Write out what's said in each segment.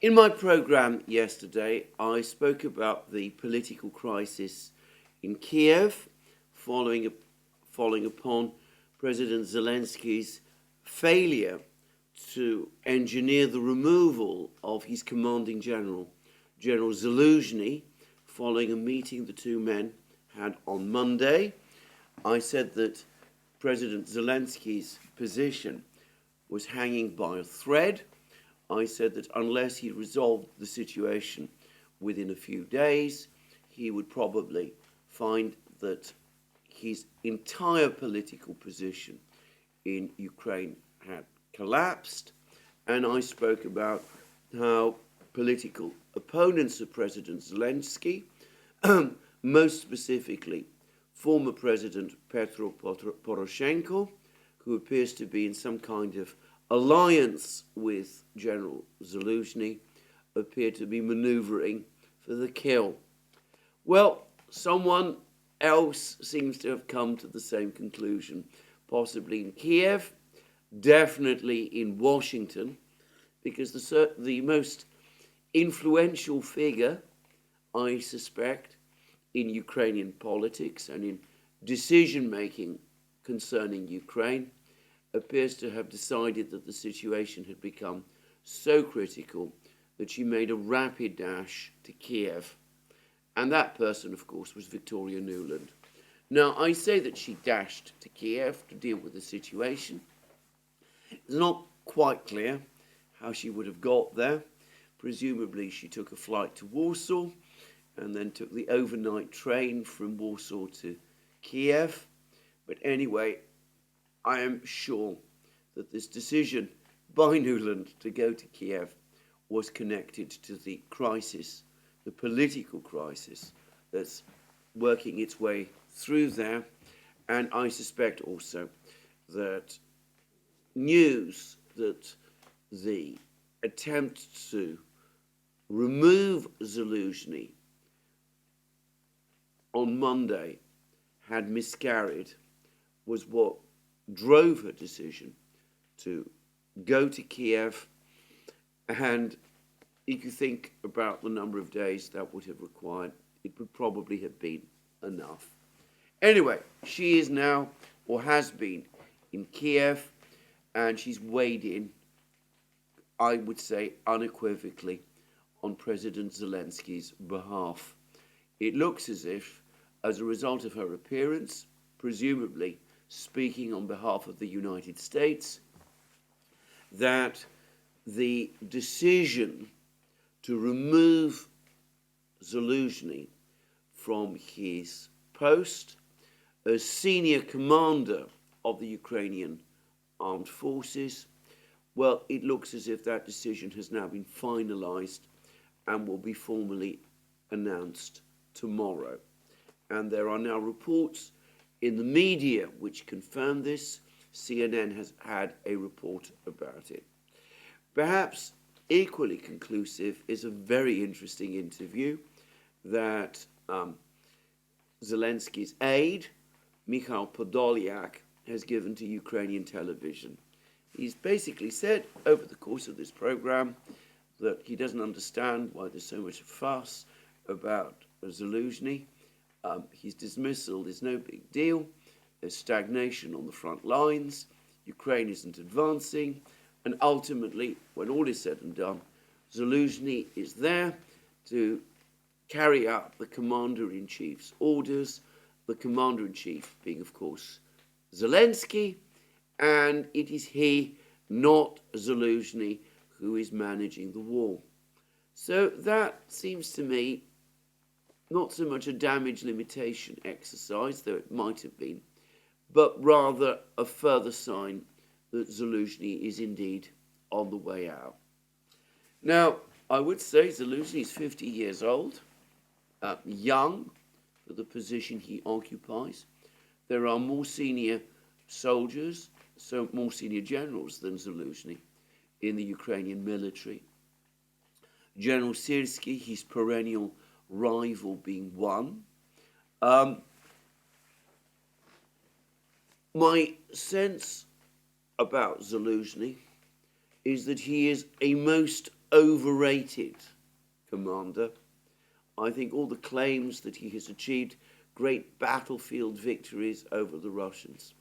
In my programme yesterday, I spoke about the political crisis in Kiev following upon President Zelensky's failure to engineer the removal of his commanding general, General Zaluzhny, following a meeting the two men had on Monday. I said that President Zelensky's position was hanging by a thread. I said that unless he resolved the situation within a few days, he would probably find that his entire political position in Ukraine had collapsed. And I spoke about how political opponents of President Zelensky, most specifically former President Petro Poroshenko, who appears to be in some kind of alliance with General Zaluzhny, appear to be maneuvering for the kill. Well, someone else seems to have come to the same conclusion, possibly in Kiev, definitely in Washington, because the most influential figure, I suspect, in Ukrainian politics and in decision-making concerning Ukraine appears to have decided that the situation had become so critical that she made a rapid dash to Kiev. And that person, of course, was Victoria Nuland. Now, I say that she dashed to Kiev to deal with the situation. It's not quite clear how she would have got there. Presumably, she took a flight to Warsaw and then took the overnight train from Warsaw to Kiev. But anyway, I am sure that this decision by Nuland to go to Kiev was connected to the crisis, the political crisis that's working its way through there. And I suspect also that news that the attempt to remove Zaluzhny on Monday had miscarried was what drove her decision to go to Kiev. And if you think about the number of days that would have required, it would probably have been enough. Anyway, she is now, or has been, in Kiev, and she's weighed in, I would say unequivocally, on President Zelensky's behalf. It looks as if, as a result of her appearance, presumably speaking on behalf of the United States, that the decision to remove Zaluzhny from his post as senior commander of the Ukrainian armed forces, well, it looks as if that decision has now been finalized and will be formally announced tomorrow. And there are now reports in the media which confirm this. CNN has had a report about it. Perhaps equally conclusive is a very interesting interview that Zelensky's aide, Mikhail Podolyak, has given to Ukrainian television. He's basically said over the course of this program that he doesn't understand why there's so much fuss about Zaluzhny. His dismissal is no big deal. There's stagnation on the front lines. Ukraine isn't advancing. And ultimately, when all is said and done, Zaluzhny is there to carry out the commander-in-chief's orders, the commander-in-chief being, of course, Zelensky, and it is he, not Zaluzhny, who is managing the war. So that seems to me not so much a damage limitation exercise, though it might have been, but rather a further sign that Zaluzhny is indeed on the way out. Now, I would say Zaluzhny is 50 years old, young for the position he occupies. There are more senior soldiers, so more senior generals than Zaluzhny in the Ukrainian military. General Syrskyi, his perennial rival, being one. My sense about Zaluzhny is that he is a most overrated commander. I think all the claims that he has achieved great battlefield victories over the Russians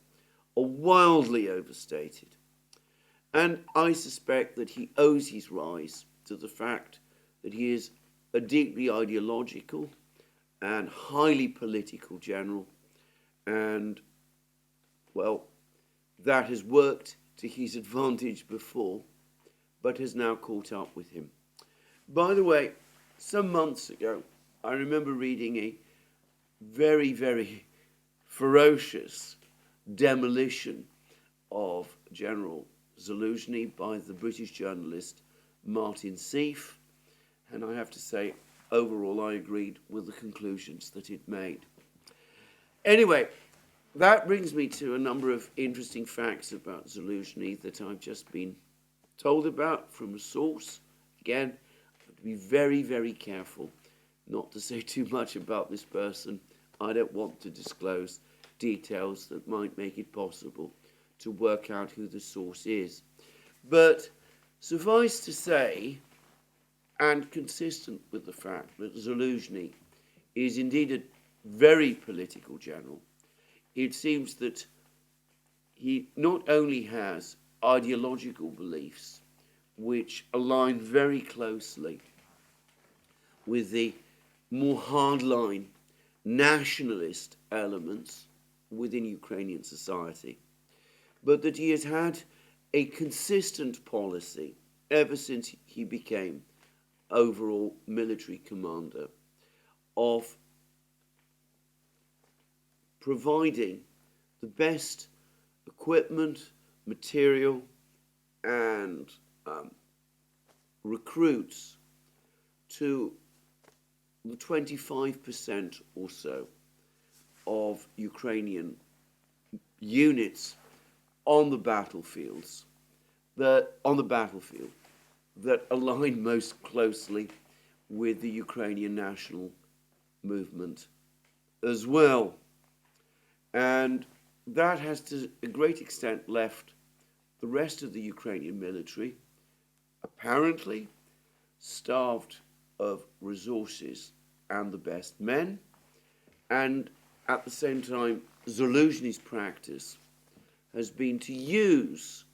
are wildly overstated. And I suspect that he owes his rise to the fact that he is a deeply ideological and highly political general. And, well, that has worked to his advantage before, but has now caught up with him. By the way, some months ago, I remember reading a very, very ferocious demolition of General Zaluzhny by the British journalist Martin Seif, and I have to say, overall, I agreed with the conclusions that it made. Anyway, that brings me to a number of interesting facts about Zaluzhny that I've just been told about from a source. Again, I have to be very, very careful not to say too much about this person. I don't want to disclose details that might make it possible to work out who the source is. But suffice to say, and consistent with the fact that Zaluzhny is indeed a very political general, it seems that he not only has ideological beliefs which align very closely with the more hardline nationalist elements within Ukrainian society, but that he has had a consistent policy ever since he became overall military commander of providing the best equipment, material, and recruits to the 25% or so of Ukrainian units on the battlefield that align most closely with the Ukrainian national movement as well. And that has to a great extent left the rest of the Ukrainian military apparently starved of resources and the best men. And at the same time, Zaluzhny's practice has been to use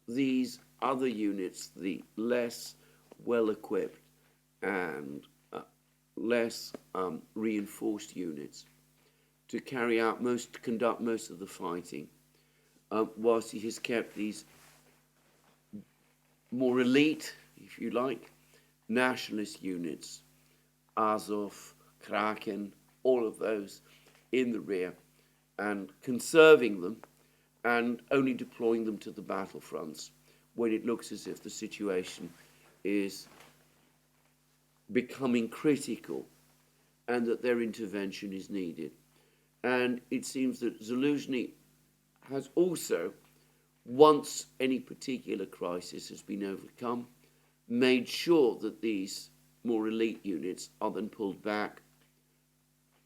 these other units, the less well-equipped and less reinforced units, to conduct most of the fighting, whilst he has kept these more elite, if you like, nationalist units, Azov, Kraken, all of those in the rear, and conserving them and only deploying them to the battlefronts when it looks as if the situation is becoming critical and that their intervention is needed. And it seems that Zaluzhny has also, once any particular crisis has been overcome, made sure that these more elite units are then pulled back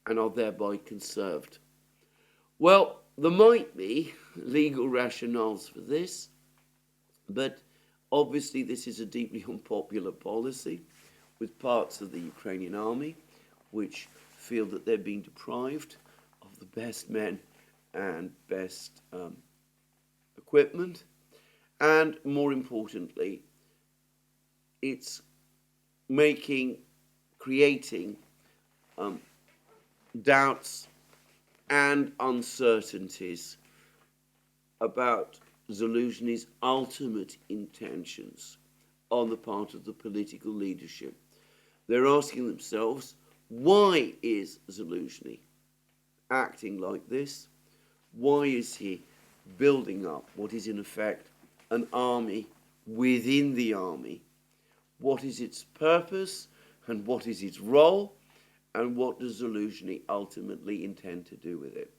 and are thereby conserved. Well, there might be legal rationales for this, but obviously this is a deeply unpopular policy with parts of the Ukrainian army which feel that they're being deprived of the best men and best equipment. And more importantly, it's creating doubts and uncertainties about Zaluzhny's ultimate intentions on the part of the political leadership. They're asking themselves, why is Zaluzhny acting like this? Why is he building up what is in effect an army within the army? What is its purpose and what is its role? And what does Zaluzhny ultimately intend to do with it?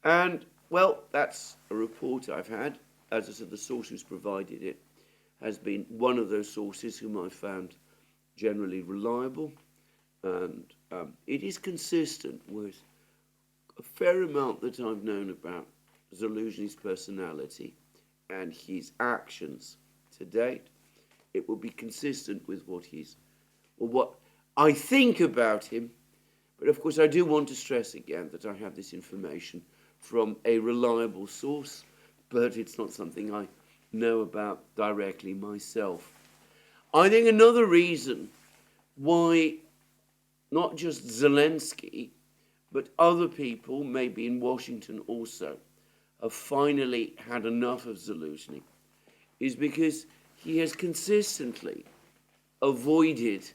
And, well, that's a report I've had. As I said, the source who's provided it has been one of those sources whom I found generally reliable. And it is consistent with a fair amount that I've known about Zaluzhny's personality and his actions to date. it will be consistent with what I think about him. But of course, I do want to stress again that I have this information from a reliable source, but it's not something I know about directly myself. I think another reason why not just Zelensky, but other people, maybe in Washington also, have finally had enough of Zaluzhny, is because he has consistently avoided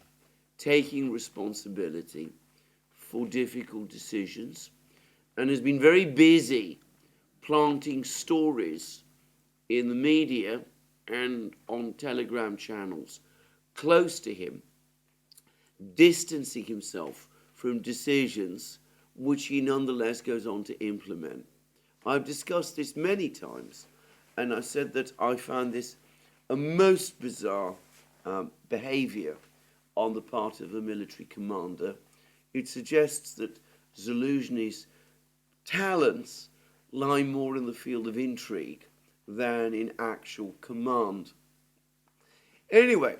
taking responsibility for difficult decisions and has been very busy planting stories in the media and on Telegram channels close to him, distancing himself from decisions which he nonetheless goes on to implement. I've discussed this many times, and I said that I found this a most bizarre behavior on the part of a military commander. It suggests that Zaluzhny's talents lie more in the field of intrigue than in actual command. Anyway,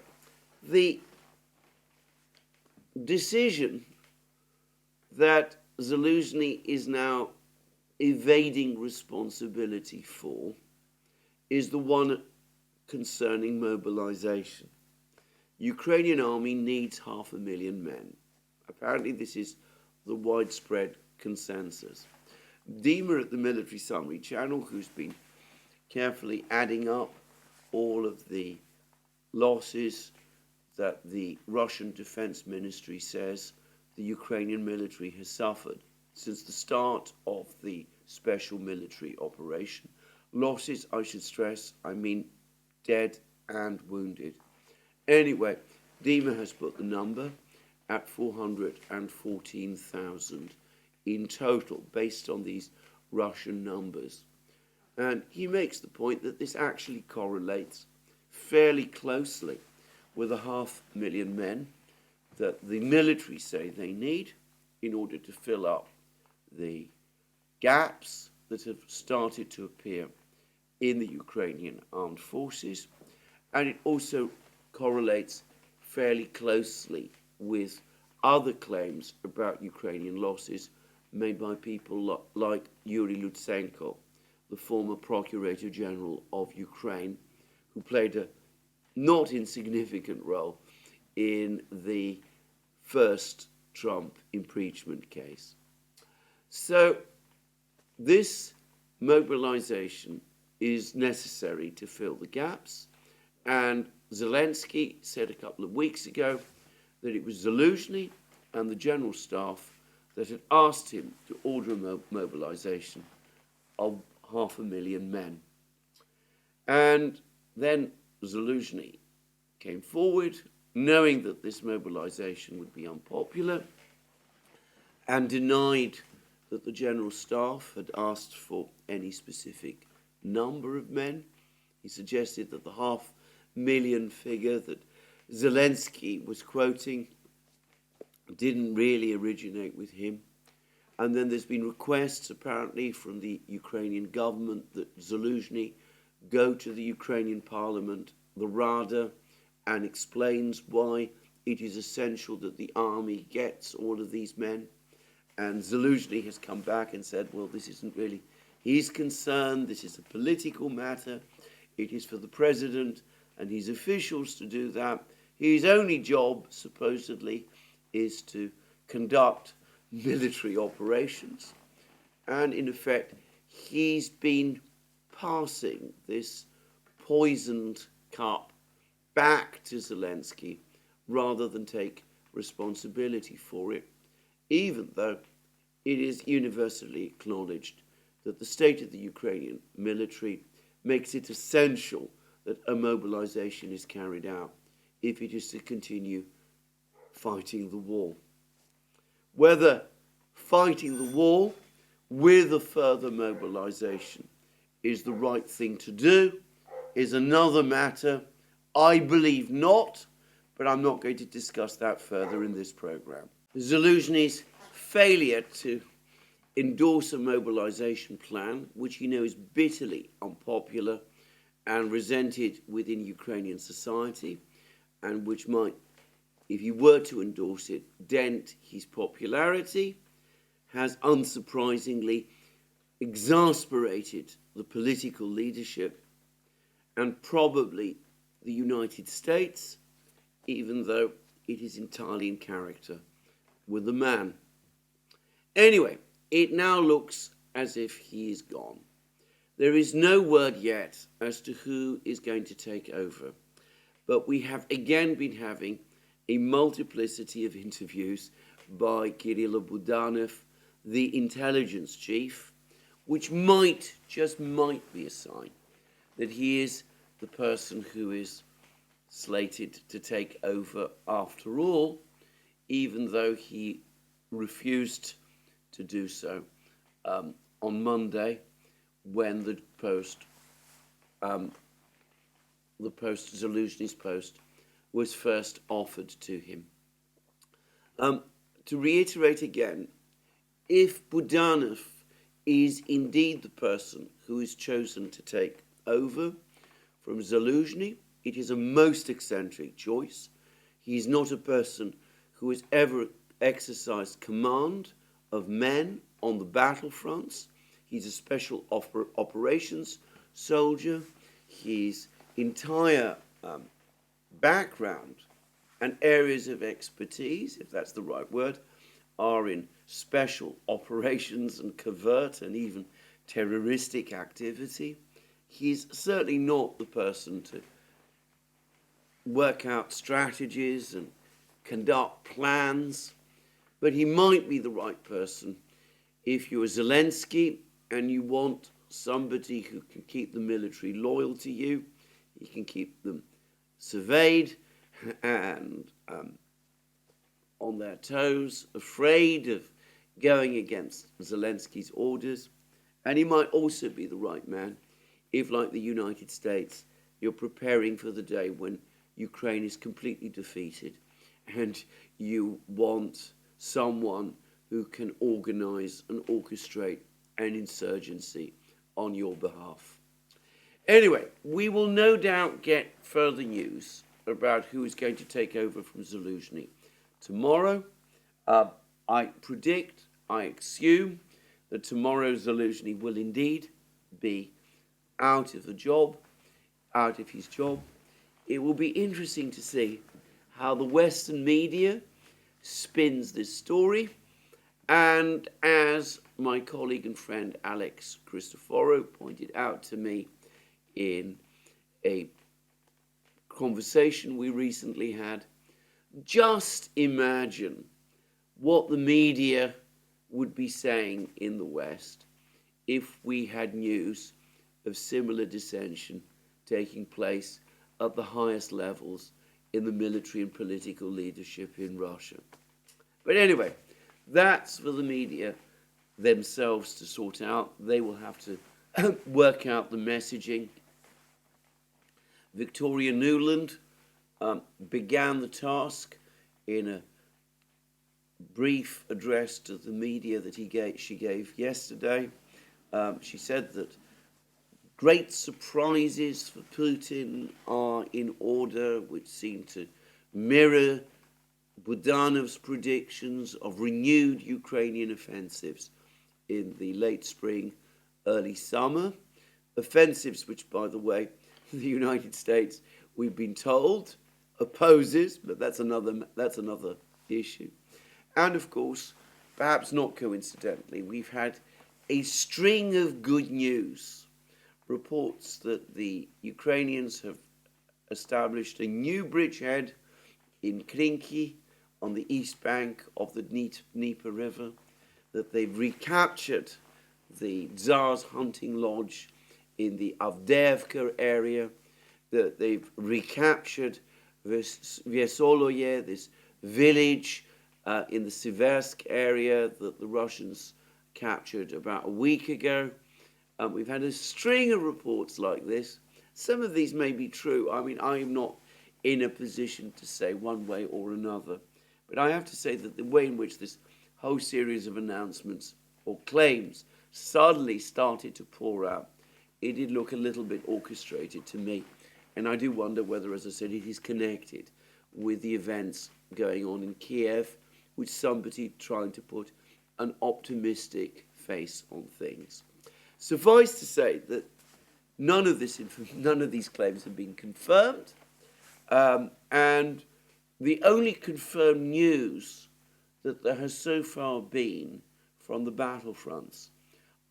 the decision that Zaluzhny is now evading responsibility for is the one concerning mobilization. Ukrainian army needs 500,000 men. Apparently this is the widespread consensus. Dima at the Military Summary Channel, who's been carefully adding up all of the losses that the Russian Defense Ministry says the Ukrainian military has suffered since the start of the special military operation. Losses, I should stress, I mean dead and wounded. Anyway, Dima has put the number at 414,000 in total, based on these Russian numbers. And he makes the point that this actually correlates fairly closely with 500,000 men that the military say they need in order to fill up the gaps that have started to appear in the Ukrainian armed forces. And it also correlates fairly closely with other claims about Ukrainian losses made by people like Yuri Lutsenko, the former Procurator General of Ukraine, who played a not insignificant role in the first Trump impeachment case. So this mobilization is necessary to fill the gaps, and Zelensky said a couple of weeks ago that it was Zaluzhny and the General Staff that had asked him to order a mobilization of 500,000 men. And then Zaluzhny came forward, knowing that this mobilization would be unpopular, and denied that the General Staff had asked for any specific number of men. He suggested that the 500,000 figure that Zelensky was quoting didn't really originate with him. And then there's been requests apparently from the Ukrainian government that Zaluzhny go to the Ukrainian parliament, the Rada, and explains why it is essential that the army gets all of these men. And Zaluzhny has come back and said, well, this isn't really his concern, this is a political matter, it is for the president and his officials to do that. His only job, supposedly, is to conduct military operations. And in effect, he's been passing this poisoned cup back to Zelensky rather than take responsibility for it, even though it is universally acknowledged that the state of the Ukrainian military makes it essential that a mobilization is carried out if it is to continue fighting the war. Whether fighting the war with a further mobilization is the right thing to do is another matter. I believe not, but I'm not going to discuss that further in this program. Zaluzhny's failure to endorse a mobilization plan, which he knows is bitterly unpopular, and resented within Ukrainian society, and which might, if you were to endorse it, dent his popularity, has unsurprisingly exasperated the political leadership and probably the United States, even though it is entirely in character with the man. Anyway, it now looks as if he is gone. There is no word yet as to who is going to take over, but we have again been having a multiplicity of interviews by Kirill Budanov, the intelligence chief, which might, just might be a sign that he is the person who is slated to take over after all, even though he refused to do so on Monday when the Zaluzhny's post was first offered to him. To reiterate again, if Budanov is indeed the person who is chosen to take over from Zaluzhny, it is a most eccentric choice. He is not a person who has ever exercised command of men on the battlefronts. He's a special operations soldier. His entire background and areas of expertise, if that's the right word, are in special operations and covert and even terroristic activity. He's certainly not the person to work out strategies and conduct plans, but he might be the right person if you're Zelensky and you want somebody who can keep the military loyal to you. He can keep them surveyed and on their toes, afraid of going against Zelensky's orders. And he might also be the right man if, like the United States, you're preparing for the day when Ukraine is completely defeated and you want someone who can organize and orchestrate an insurgency on your behalf. Anyway, we will no doubt get further news about who is going to take over from Zaluzhny tomorrow. I predict, I assume that tomorrow Zaluzhny will indeed be out of his job. It will be interesting to see how the Western media spins this story. And as my colleague and friend Alex Christoforou pointed out to me in a conversation we recently had, just imagine what the media would be saying in the West if we had news of similar dissension taking place at the highest levels in the military and political leadership in Russia. But anyway, that's for the media themselves to sort out. They will have to work out the messaging. Victoria Nuland began the task in a brief address to the media that she gave yesterday. She said that great surprises for Putin are in order, which seem to mirror Budanov's predictions of renewed Ukrainian offensives in the late spring, early summer. Offensives which, by the way, the United States, we've been told, opposes, but that's another issue. And of course, perhaps not coincidentally, we've had a string of good news. Reports that the Ukrainians have established a new bridgehead in Krinky on the east bank of the Dnieper River, that they've recaptured the Tsar's hunting lodge in the Avdeevka area, that they've recaptured Vesoloye, this village in the Siversk area that the Russians captured about a week ago. We've had a string of reports like this. Some of these may be true. I mean, I am not in a position to say one way or another. But I have to say that the way in which this whole series of announcements or claims suddenly started to pour out it did look a little bit orchestrated to me. And I do wonder whether, as I said, it is connected with the events going on in Kiev, with somebody trying to put an optimistic face on things. Suffice to say that none of these claims have been confirmed, and the only confirmed news that there has so far been from the battlefronts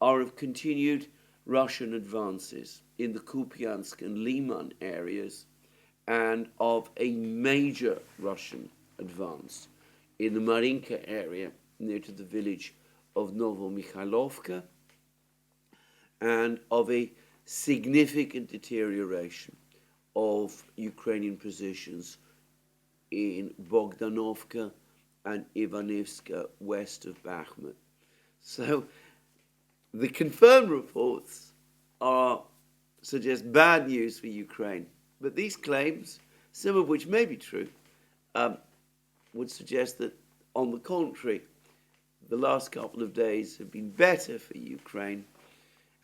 are of continued Russian advances in the Kupiansk and Liman areas, and of a major Russian advance in the Marinka area near to the village of Novomikhailovka, and of a significant deterioration of Ukrainian positions in Bogdanovka and Ivanivska west of Bakhmut. So the confirmed reports suggest bad news for Ukraine, but these claims, some of which may be true, would suggest that, on the contrary, the last couple of days have been better for Ukraine,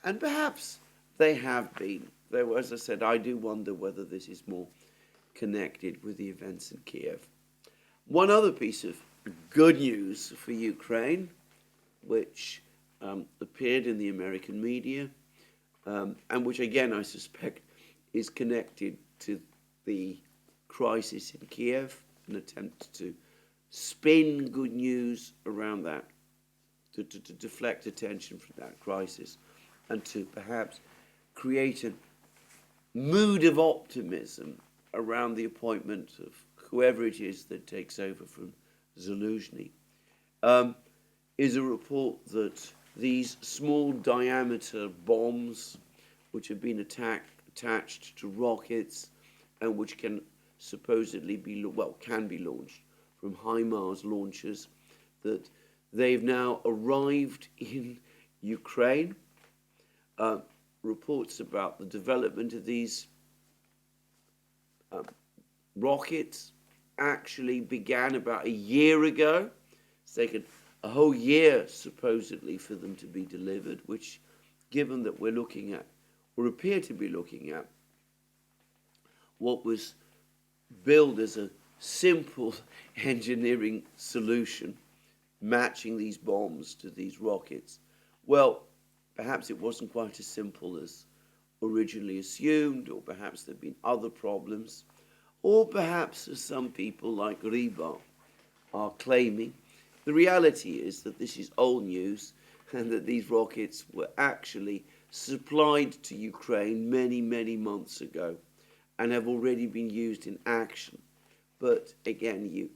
and perhaps they have been. Though, as I said, I do wonder whether this is more connected with the events in Kiev. One other piece of good news for Ukraine, which appeared in the American media, and which again I suspect is connected to the crisis in Kiev, an attempt to spin good news around that, to deflect attention from that crisis, and to perhaps create a mood of optimism around the appointment of whoever it is that takes over from Zaluzhny, is a report that these small diameter bombs, which have been attached to rockets and which can supposedly can be launched from HIMARS launchers, that they've now arrived in Ukraine. Reports about the development of these rockets actually began about a year ago. It's taken a whole year, supposedly, for them to be delivered, which, given that we're looking at, or appear to be looking at, what was billed as a simple engineering solution, matching these bombs to these rockets, well, perhaps it wasn't quite as simple as originally assumed, or perhaps there have been other problems, or perhaps, as some people like Riba are claiming, the reality is that this is old news and that these rockets were actually supplied to Ukraine many, many months ago and have already been used in action. But again, you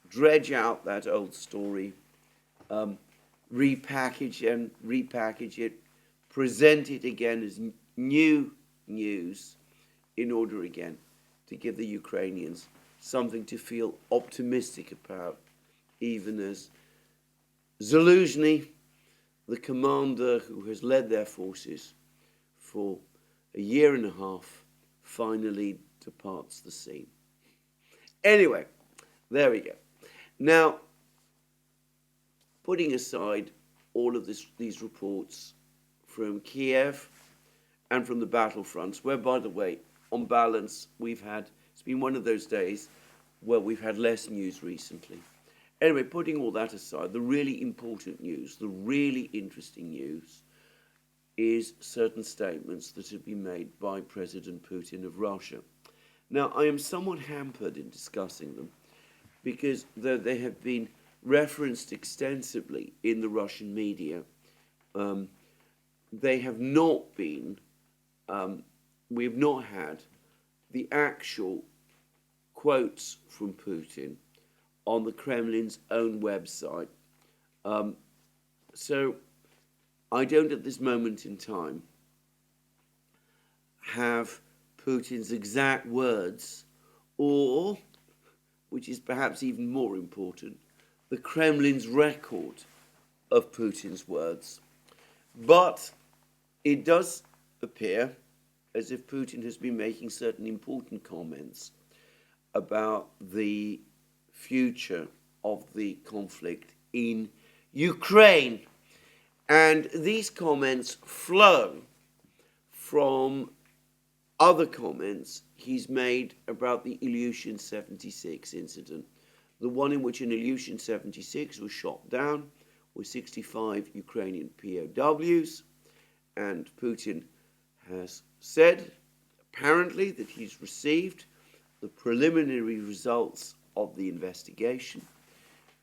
dredge out that old story, repackage it, present it again as new news in order again to give the Ukrainians something to feel optimistic about, even as Zaluzhny, the commander who has led their forces for a year and a half, finally departs the scene. Anyway, there we go. Now, putting aside all of these reports from Kiev and from the battlefronts, where, by the way, on balance, it's been one of those days where we've had less news recently. Anyway, putting all that aside, the really important news, the really interesting news, is certain statements that have been made by President Putin of Russia. Now, I am somewhat hampered in discussing them because though they have been referenced extensively in the Russian media, they have not been, we have not had the actual quotes from Putin on the Kremlin's own website. So I don't at this moment in time have Putin's exact words, or, which is perhaps even more important, the Kremlin's record of Putin's words. But it does appear as if Putin has been making certain important comments about the future of the conflict in Ukraine. And these comments flow from other comments he's made about the Ilyushin 76 incident, the one in which an Ilyushin 76 was shot down with 65 Ukrainian POWs, and Putin has said, apparently, that he's received the preliminary results of the investigation,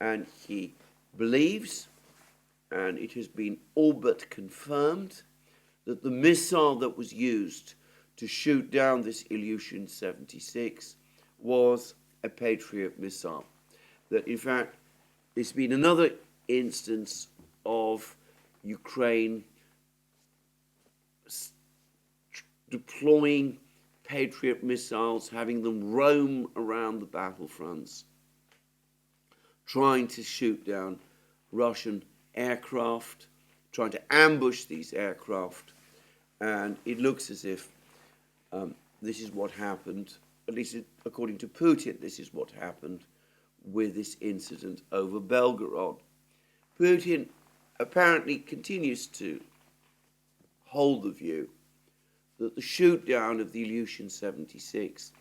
and he believes, and it has been all but confirmed, that the missile that was used to shoot down this Ilyushin 76 was a Patriot missile. That, in fact, there's been another instance of Ukraine deploying Patriot missiles, having them roam around the battlefronts, trying to shoot down Russian aircraft, trying to ambush these aircraft, and it looks as if this is what happened, at least according to Putin, this is what happened with this incident over Belgorod. Putin apparently continues to hold the view that the shoot down of the Ilyushin 76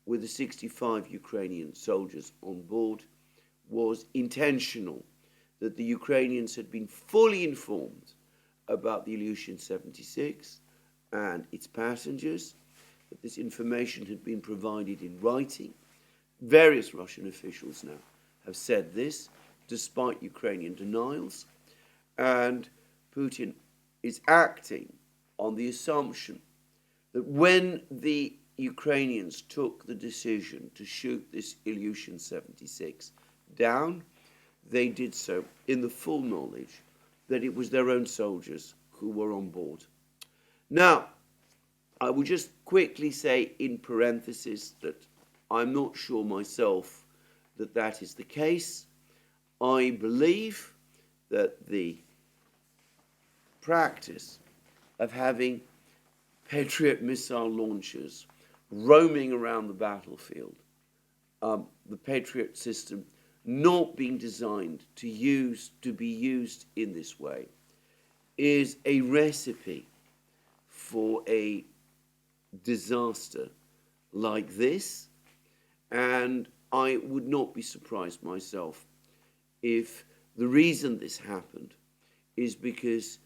with the 65 Ukrainian soldiers on board was intentional, that the Ukrainians had been fully informed about the Ilyushin 76 and its passengers, that this information had been provided in writing. Various Russian officials now have said this, despite Ukrainian denials, and Putin is acting on the assumption that when the Ukrainians took the decision to shoot this Ilyushin 76 down, they did so in the full knowledge that it was their own soldiers who were on board. Now, I will just quickly say in parenthesis that I'm not sure myself that that is the case. I believe that the practice of having Patriot missile launchers roaming around the battlefield, the Patriot system not being designed to be used in this way, is a recipe for a disaster like this, and I would not be surprised myself if the reason this happened is because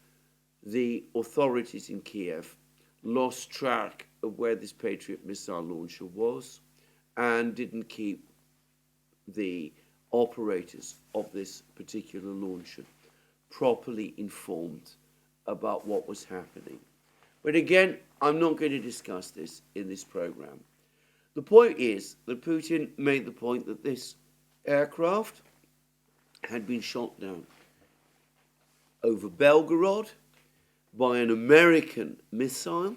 the authorities in Kiev lost track of where this Patriot missile launcher was and didn't keep the operators of this particular launcher properly informed about what was happening. But again, I'm not going to discuss this in this program. The point is that Putin made the point that this aircraft had been shot down over Belgorod by an American missile.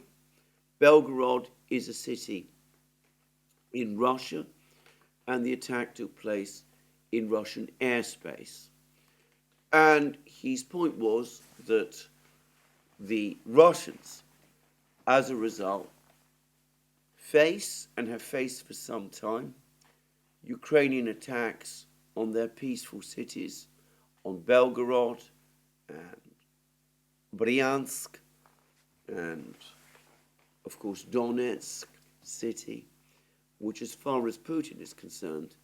Belgorod is a city in Russia, and the attack took place in Russian airspace. And his point was that the Russians, as a result, face and have faced for some time Ukrainian attacks on their peaceful cities, on Belgorod and Bryansk and, of course, Donetsk city, which, as far as Putin is concerned,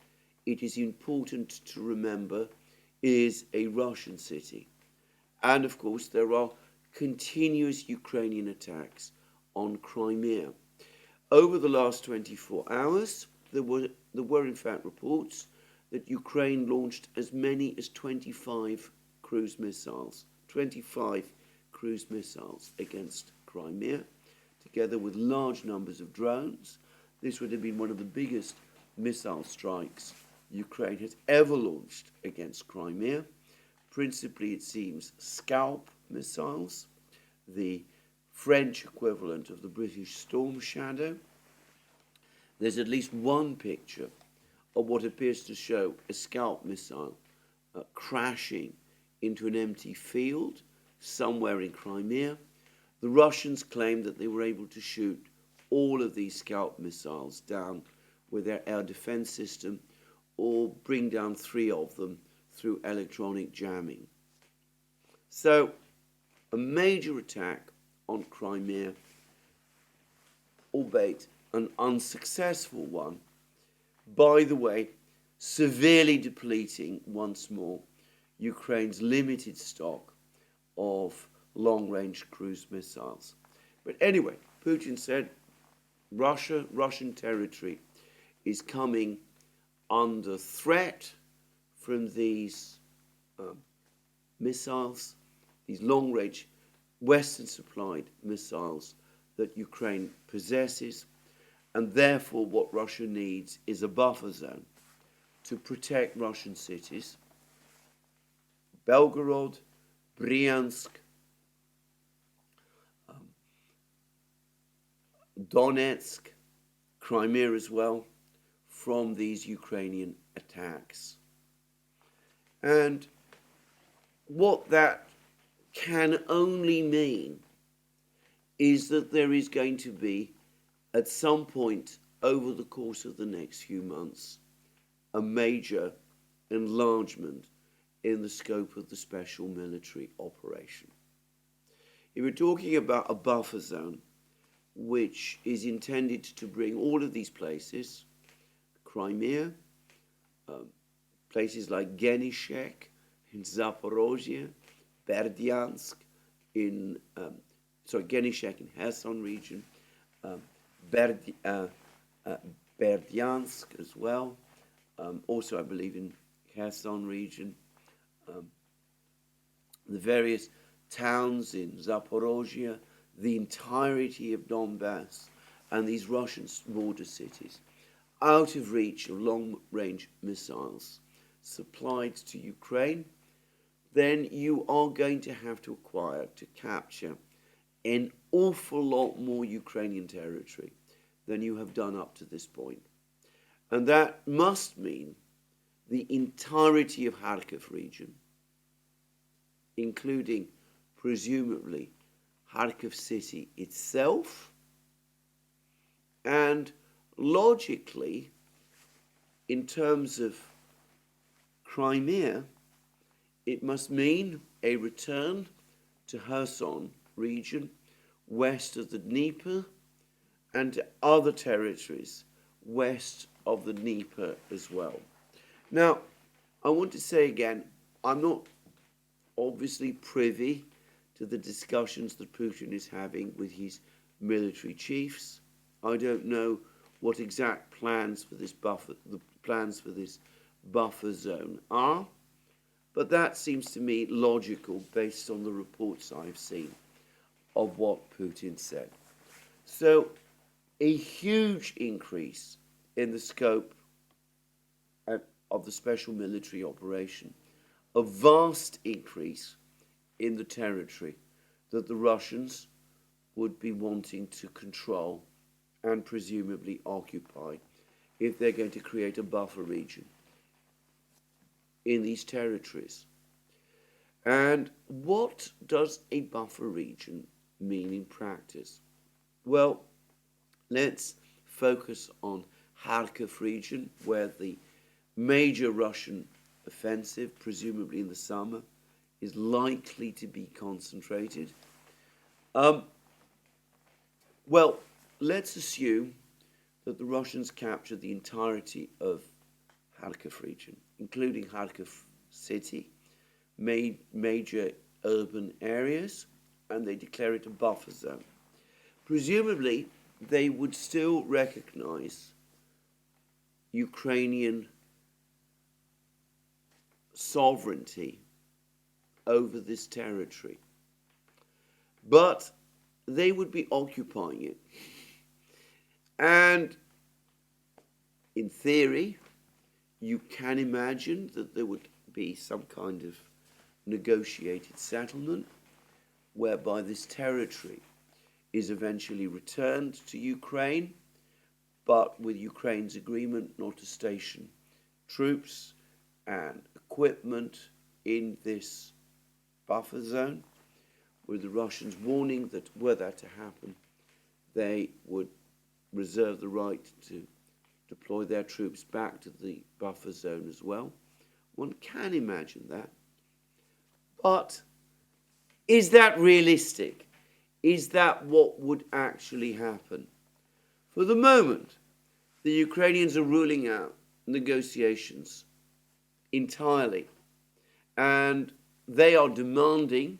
it is important to remember is a Russian city. And, of course, there are continuous Ukrainian attacks on Crimea. Over the last 24 hours, there were in fact reports that Ukraine launched as many as 25 cruise missiles against Crimea, together with large numbers of drones. This would have been one of the biggest missile strikes Ukraine has ever launched against Crimea. Principally, it seems, Scalp missiles, the French equivalent of the British Storm Shadow. There's at least one picture of what appears to show a Scalp missile crashing into an empty field somewhere in Crimea. The Russians claim that they were able to shoot all of these Scalp missiles down with their air defense system, or bring down 3 of them through electronic jamming. So, a major attack on Crimea, albeit an unsuccessful one, by the way, severely depleting once more Ukraine's limited stock of long-range cruise missiles. But anyway, Putin said Russian territory is coming under threat from these missiles, these long-range Western-supplied missiles that Ukraine possesses, and therefore what Russia needs is a buffer zone to protect Russian cities, Belgorod, Bryansk, Donetsk, Crimea as well, from these Ukrainian attacks. And what that can only mean is that there is going to be, at some point over the course of the next few months, a major enlargement in the scope of the special military operation. If we're talking about a buffer zone, which is intended to bring all of these places, Crimea, places like Genishek in Zaporozhye, Berdyansk in, Genishek in Kherson region, Berdyansk as well, also I believe in Kherson region, the various towns in Zaporozhye, the entirety of Donbass, and these Russian border cities, out of reach of long-range missiles supplied to Ukraine, then you are going to have to acquire, to capture, an awful lot more Ukrainian territory than you have done up to this point. And that must mean the entirety of Kharkov region, including, presumably, Kharkov city itself, and logically, in terms of Crimea, it must mean a return to Kherson region west of the Dnieper and to other territories west of the Dnieper as well. Now, I want to say again, I'm not obviously privy to the discussions that Putin is having with his military chiefs. I don't know what exact plans for this buffer zone are, but that seems to me logical based on the reports I've seen of what Putin said. So, a huge increase in the scope of the special military operation, a vast increase in the territory that the Russians would be wanting to control and presumably occupy if they're going to create a buffer region in these territories. And what does a buffer region mean in practice? Well, let's focus on Kharkov region, where the major Russian offensive, presumably in the summer, is likely to be concentrated. Well, let's assume that the Russians capture the entirety of Kharkov region, including Kharkov city, major urban areas, and they declare it a buffer zone. Presumably, they would still recognize Ukrainian sovereignty over this territory, but they would be occupying it. And in theory, you can imagine that there would be some kind of negotiated settlement whereby this territory is eventually returned to Ukraine, but with Ukraine's agreement not to station troops and equipment in this buffer zone, with the Russians warning that were that to happen, they would reserve the right to deploy their troops back to the buffer zone as well. One can imagine that. But is that realistic? Is that what would actually happen? For the moment, the Ukrainians are ruling out negotiations entirely, and they are demanding,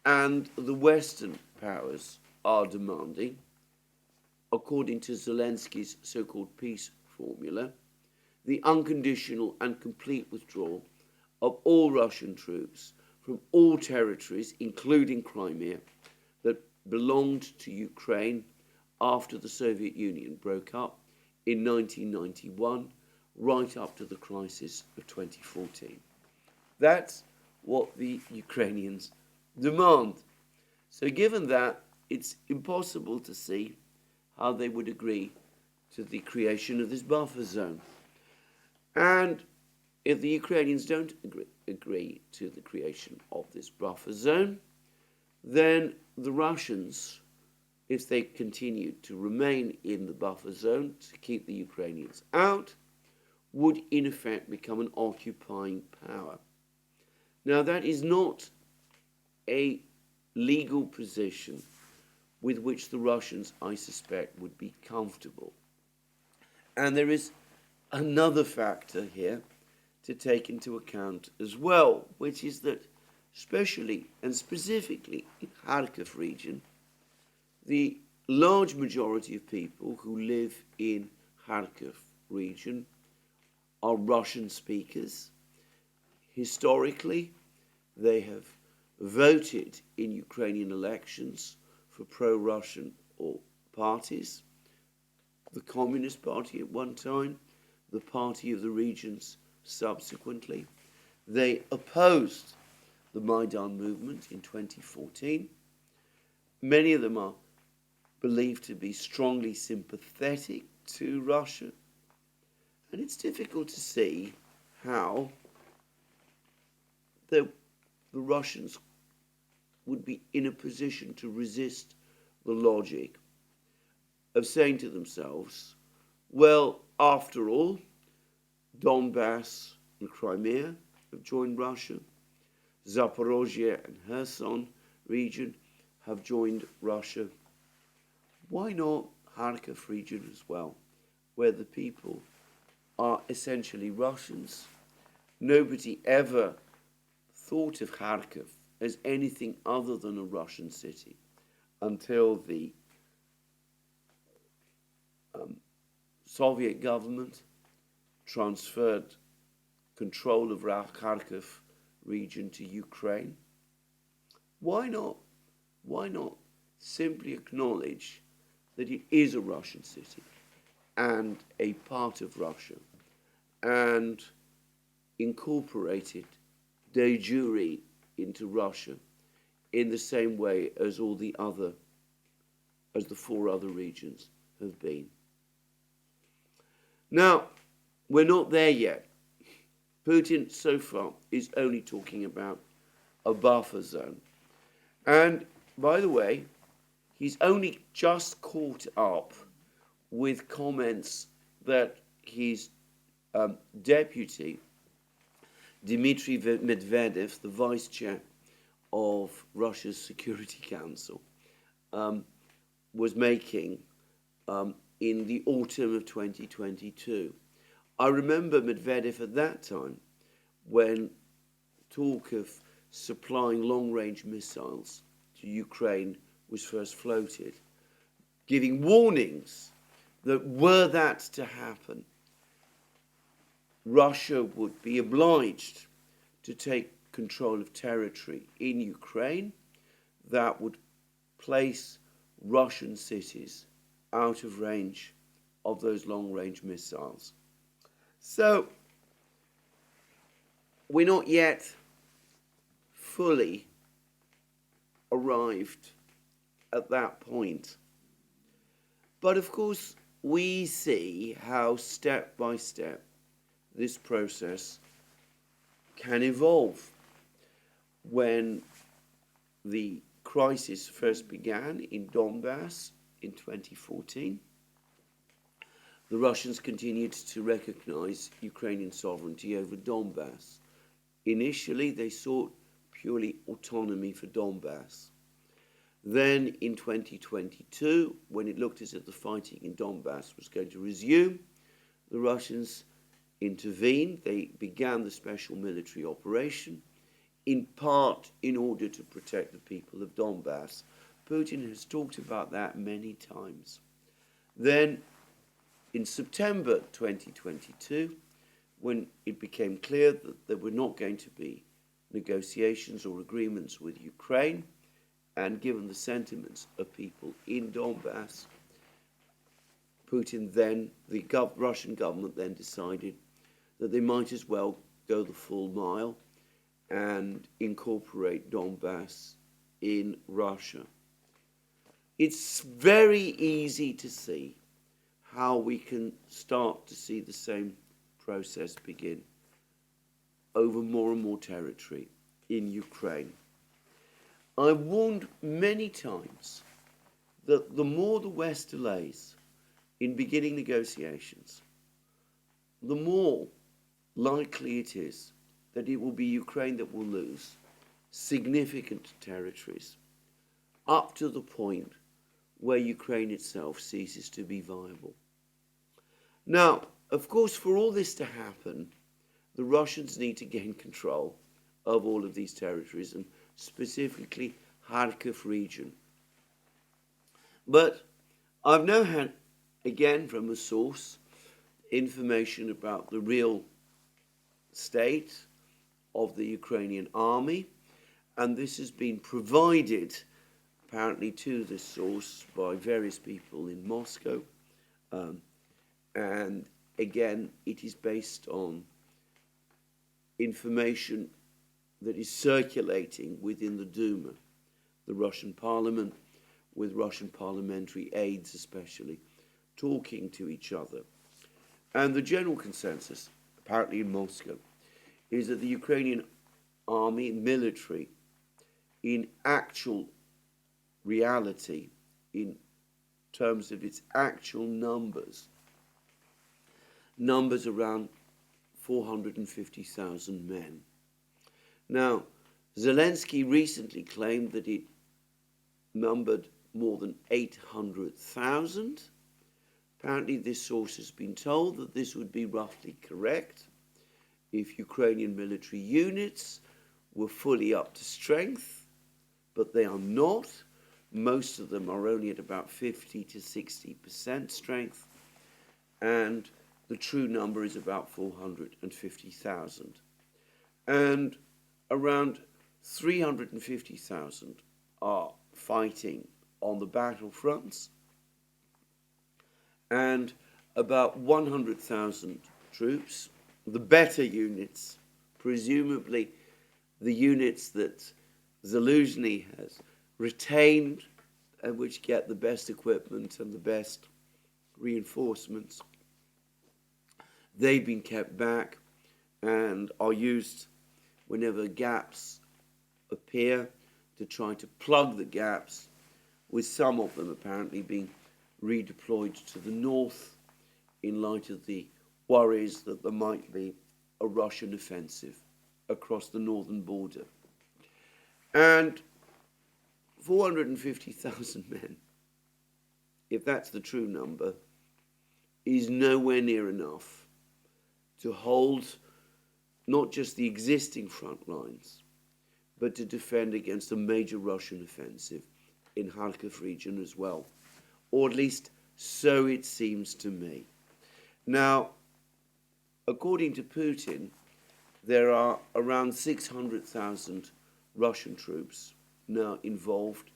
and the Western powers are demanding, according to Zelensky's so-called peace formula, the unconditional and complete withdrawal of all Russian troops from all territories, including Crimea, that belonged to Ukraine after the Soviet Union broke up in 1991, right up to the crisis of 2014. That's what the Ukrainians demand. So given that, it's impossible to see how they would agree to the creation of this buffer zone. And if the Ukrainians don't agree to the creation of this buffer zone, then the Russians, if they continue to remain in the buffer zone to keep the Ukrainians out, would in effect become an occupying power. Now, that is not a legal position with which the Russians, I suspect, would be comfortable. And there is another factor here to take into account as well, which is that especially and specifically in Kharkov region, the large majority of people who live in Kharkov region are Russian speakers. Historically, they have voted in Ukrainian elections for pro-Russian or parties, the Communist Party at one time, the Party of the Regions subsequently. They opposed the Maidan movement in 2014. Many of them are believed to be strongly sympathetic to Russia. And it's difficult to see how the Russians would be in a position to resist the logic of saying to themselves, well, after all, Donbass and Crimea have joined Russia, Zaporozhye and Kherson region have joined Russia. Why not Kharkov region as well, where the people are essentially Russians? Nobody ever thought of Kharkov as anything other than a Russian city until the Soviet government transferred control of Kharkov region to Ukraine. Why not? Why not simply acknowledge that it is a Russian city and a part of Russia and incorporate it de jure into Russia in the same way as the 4 other regions have been. Now, we're not there yet. Putin so far is only talking about a buffer zone. And by the way, he's only just caught up with comments that his deputy, Dmitry Medvedev, the vice chair of Russia's Security Council, was making in the autumn of 2022. I remember Medvedev at that time when talk of supplying long-range missiles to Ukraine was first floated, giving warnings that were that to happen, Russia would be obliged to take control of territory in Ukraine that would place Russian cities out of range of those long-range missiles. So, we're not yet fully arrived at that point. But of course, we see how step by step this process can evolve. When the crisis first began in Donbass in 2014, the Russians continued to recognize Ukrainian sovereignty over Donbass. Initially, they sought purely autonomy for Donbass. Then in 2022, when it looked as if the fighting in Donbass was going to resume, the Russians intervened. They began the special military operation, in part in order to protect the people of Donbass. Putin has talked about that many times. Then in September 2022, when it became clear that there were not going to be negotiations or agreements with Ukraine, and given the sentiments of people in Donbass, Putin then, the Russian government then decided that they might as well go the full mile and incorporate Donbass in Russia. It's very easy to see how we can start to see the same process begin over more and more territory in Ukraine. I've warned many times that the more the West delays in beginning negotiations, the more likely it is that it will be Ukraine that will lose significant territories up to the point where Ukraine itself ceases to be viable. Now, of course, for all this to happen, the Russians need to gain control of all of these territories, and specifically Kharkov region. But I've now had, again from a source, information about the real state of the Ukrainian army, and this has been provided apparently to this source by various people in Moscow, and again it is based on information that is circulating within the Duma, the Russian parliament, with Russian parliamentary aides especially, talking to each other. And the general consensus, apparently in Moscow, is that the Ukrainian army and military, in actual reality, in terms of its actual numbers around 450,000 men. Now, Zelensky recently claimed that it numbered more than 800,000. Apparently, this source has been told that this would be roughly correct if Ukrainian military units were fully up to strength, but they are not. Most of them are only at about 50 to 60% strength, and the true number is about 450,000. And around 350,000 are fighting on the battlefronts, and about 100,000 troops, the better units, presumably the units that Zaluzhny has retained and which get the best equipment and the best reinforcements, they've been kept back and are used whenever gaps appear to try to plug the gaps, with some of them apparently being redeployed to the north in light of the worries that there might be a Russian offensive across the northern border. And 450,000 men, if that's the true number, is nowhere near enough to hold not just the existing front lines, but to defend against a major Russian offensive in Kharkov region as well, or at least so it seems to me. Now, according to Putin, there are around 600,000 Russian troops now involved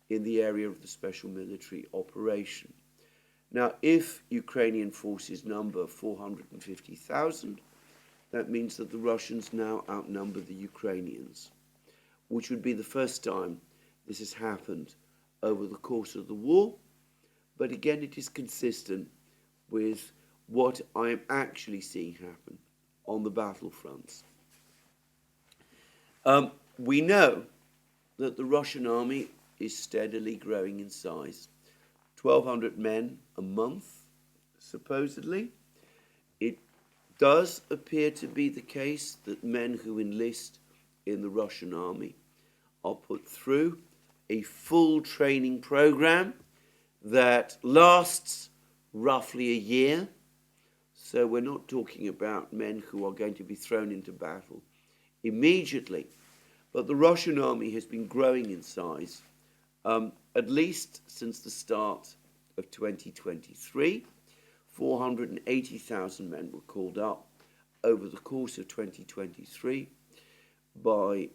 in the area of the special military operation. Now, if Ukrainian forces number 450,000, that means that the Russians now outnumber the Ukrainians, which would be the first time this has happened over the course of the war. But again, it is consistent with what I am actually seeing happen on the battlefronts. We know that the Russian army is steadily growing in size. 1,200 men a month, supposedly. It does appear to be the case that men who enlist in the Russian army are put through a full training program that lasts roughly a year. So we're not talking about men who are going to be thrown into battle immediately. But the Russian army has been growing in size, at least since the start of 2023. 480,000 men were called up over the course of 2023. By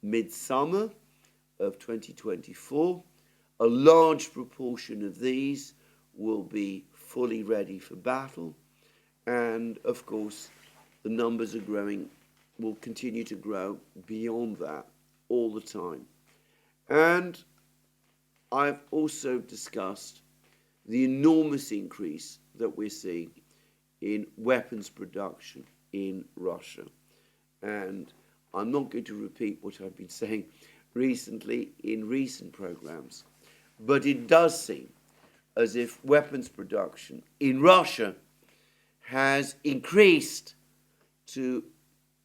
midsummer of 2024, a large proportion of these will be fully ready for battle. And of course, the numbers are growing, will continue to grow beyond that all the time. And I've also discussed the enormous increase that we're seeing in weapons production in Russia. And I'm not going to repeat what I've been saying recently in recent programs, but it does seem as if weapons production in Russia has increased to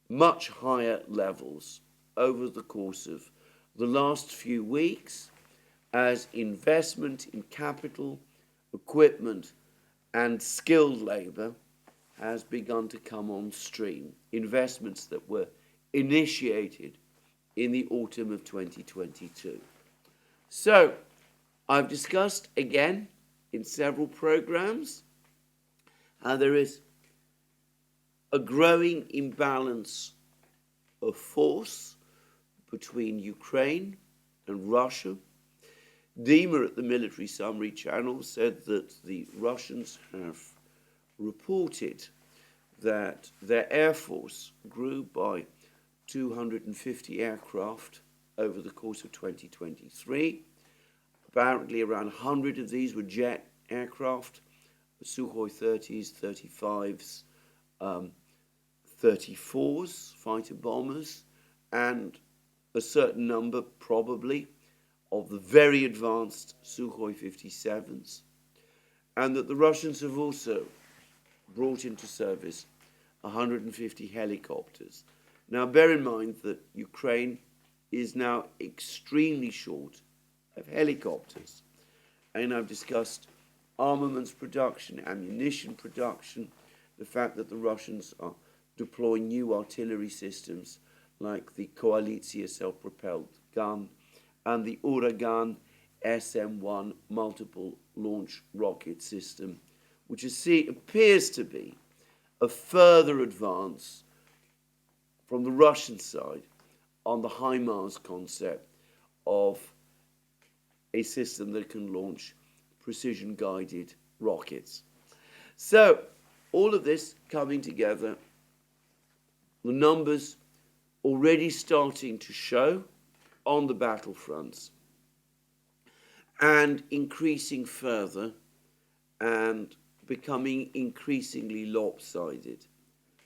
much higher levels over the course of the last few weeks as investment in capital, equipment, and skilled labor has begun to come on stream. Investments that were initiated in the autumn of 2022. So, I've discussed again in several programs how there is a growing imbalance of force between Ukraine and Russia. Dima at the Military Summary Channel said that the Russians have reported that their air force grew by 250 aircraft over the course of 2023. Apparently around 100 of these were jet aircraft, the Sukhoi 30s, 35s, 34s, fighter bombers, and a certain number, probably, of the very advanced Sukhoi 57s, and that the Russians have also brought into service 150 helicopters. Now, bear in mind that Ukraine is now extremely short of helicopters, and I've discussed armaments production, ammunition production, the fact that the Russians are deploying new artillery systems like the Koalitsia self-propelled gun and the Uragan SM-1 multiple launch rocket system, which appears to be a further advance from the Russian side on the HIMARS concept of a system that can launch precision-guided rockets. So, all of this coming together, the numbers already starting to show on the battlefronts and increasing further and becoming increasingly lopsided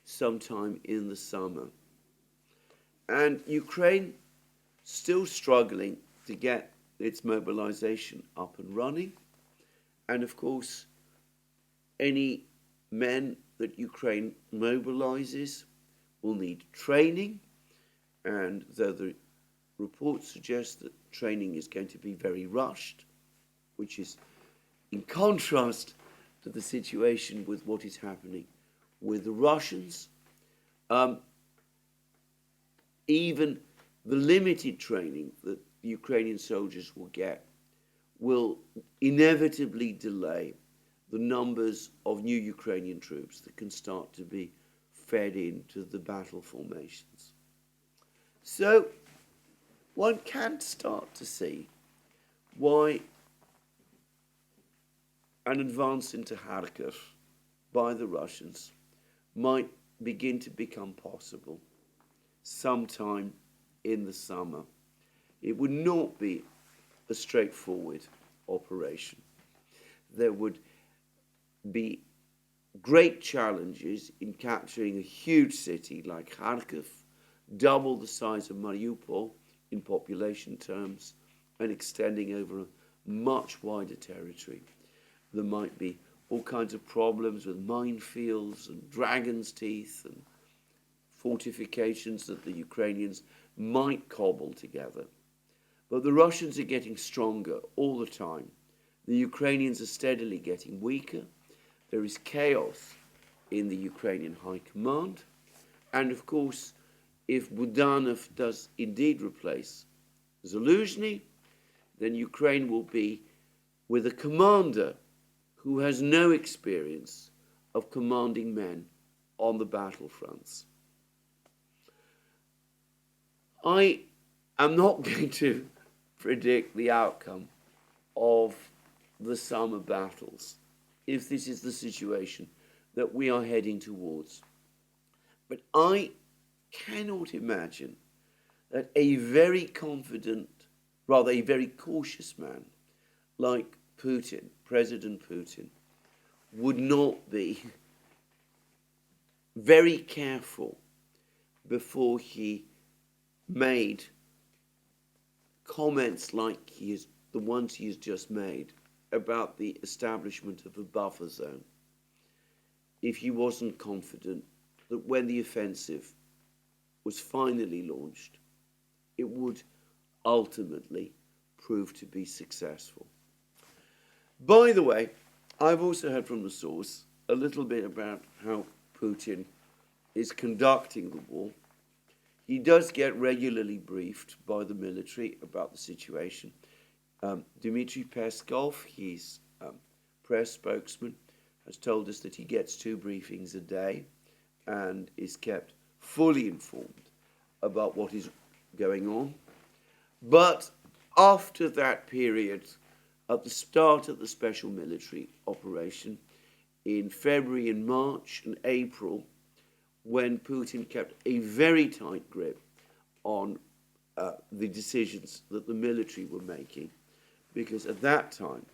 sometime in the summer. And Ukraine still struggling to get its mobilization up and running. And of course, any men that Ukraine mobilizes will need training. And though the reports suggest that training is going to be very rushed, which is in contrast to the situation with what is happening with the Russians, even the limited training that the Ukrainian soldiers will get will inevitably delay the numbers of new Ukrainian troops that can start to be fed into the battle formations. So one can start to see why an advance into Kharkov by the Russians might begin to become possible sometime in the summer. It would not be a straightforward operation. There would be great challenges in capturing a huge city like Kharkov, double the size of Mariupol in population terms, and extending over a much wider territory. There might be all kinds of problems with minefields and dragon's teeth and fortifications that the Ukrainians might cobble together. But the Russians are getting stronger all the time. The Ukrainians are steadily getting weaker. There is chaos in the Ukrainian high command. And of course, if Budanov does indeed replace Zaluzhny, then Ukraine will be with a commander who has no experience of commanding men on the battlefronts. I am not going to predict the outcome of the summer battles if this is the situation that we are heading towards. But I cannot imagine that a very confident, rather a very cautious man like Putin, President Putin, would not be very careful before he made comments like the ones he has just made about the establishment of a buffer zone if he wasn't confident that when the offensive was finally launched, it would ultimately prove to be successful. By the way, I've also heard from the source a little bit about how Putin is conducting the war. He does get regularly briefed by the military about the situation. Dmitry Peskov, his press spokesman, has told us that he gets 2 briefings a day and is kept fully informed about what is going on. But after that period, at the start of the special military operation, in February and March and April, when Putin kept a very tight grip on the decisions that the military were making, because at that time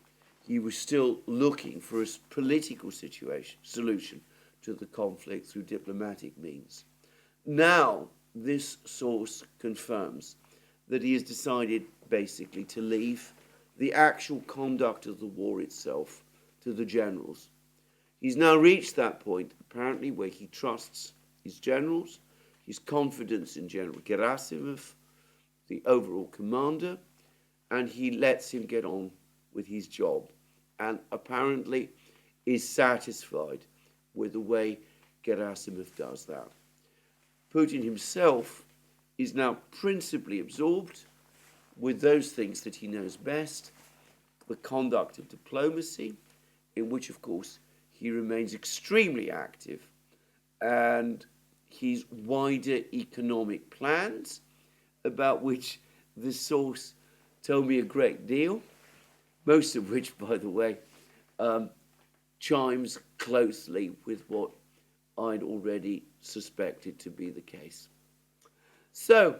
he was still looking for a political solution to the conflict through diplomatic means. Now, this source confirms that he has decided basically to leave the actual conduct of the war itself to the generals. He's now reached that point, apparently, where he trusts his generals, his confidence in General Gerasimov, the overall commander, and he lets him get on with his job, and apparently is satisfied with the way Gerasimov does that. Putin himself is now principally absorbed with those things that he knows best, the conduct of diplomacy, in which, of course, he remains extremely active, and his wider economic plans, about which the source told me a great deal, most of which, by the way, chimes closely with what I'd already suspected to be the case. So,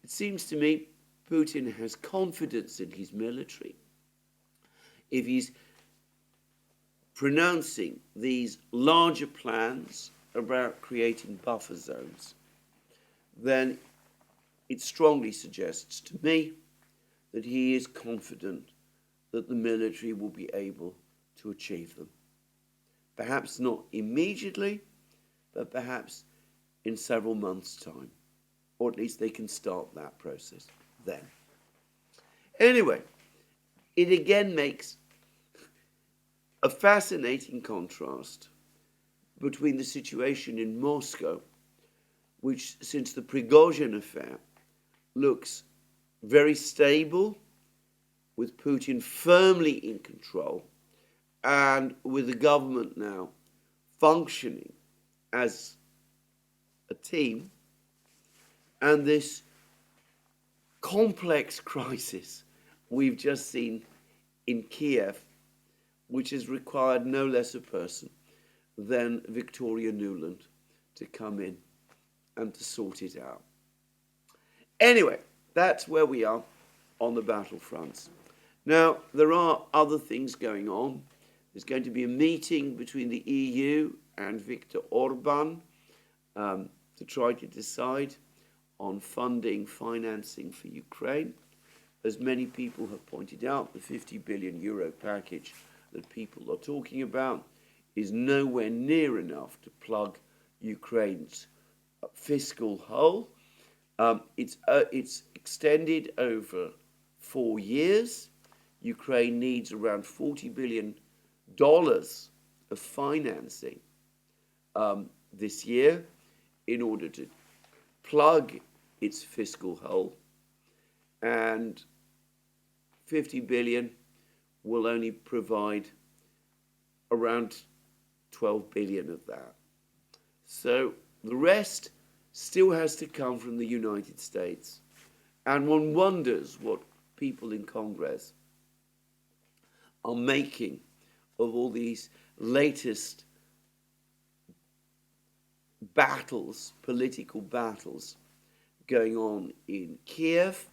it seems to me Putin has confidence in his military. If he's pronouncing these larger plans about creating buffer zones, then it strongly suggests to me that he is confident that the military will be able to achieve them. Perhaps not immediately, but perhaps in several months' time. Or at least they can start that process then. Anyway, it again makes a fascinating contrast between the situation in Moscow, which since the Prigozhin affair looks very stable, with Putin firmly in control, and with the government now functioning as a team, and this complex crisis we've just seen in Kiev, which has required no less a person than Victoria Nuland to come in and to sort it out. Anyway, that's where we are on the battlefronts. Now, there are other things going on. There's going to be a meeting between the EU and Viktor Orban to try to decide on financing for Ukraine. As many people have pointed out, the 50 billion euro package that people are talking about is nowhere near enough to plug Ukraine's fiscal hole, It's extended over 4 years. Ukraine needs around $40 billion of financing this year in order to plug its fiscal hole, and 50 billion will only provide around 12 billion of that. So the rest still has to come from the United States. And one wonders what people in Congress are making of all these latest battles, political battles going on in Kiev.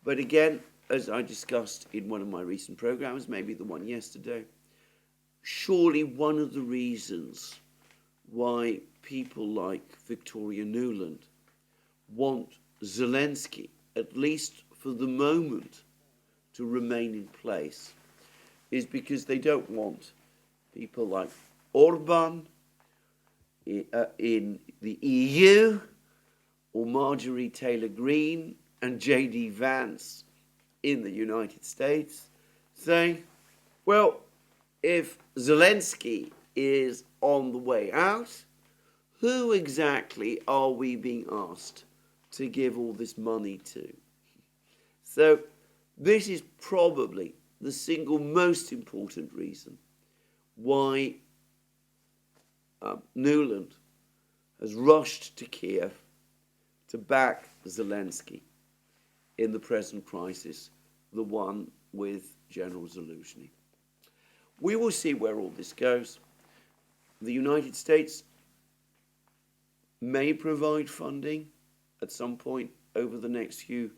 But again, as I discussed in one of my recent programs, maybe the one yesterday, surely one of the reasons why people like Victoria Nuland want Zelensky, at least for the moment, to remain in place is because they don't want people like Orban in the EU, or Marjorie Taylor Greene and J.D. Vance in the United States saying, well, if Zelensky is on the way out, who exactly are we being asked to give all this money to? So this is probably the single most important reason why Nuland has rushed to Kiev to back Zelensky in the present crisis, the one with General Zaluzhny. We will see where all this goes. The United States may provide funding at some point over the next few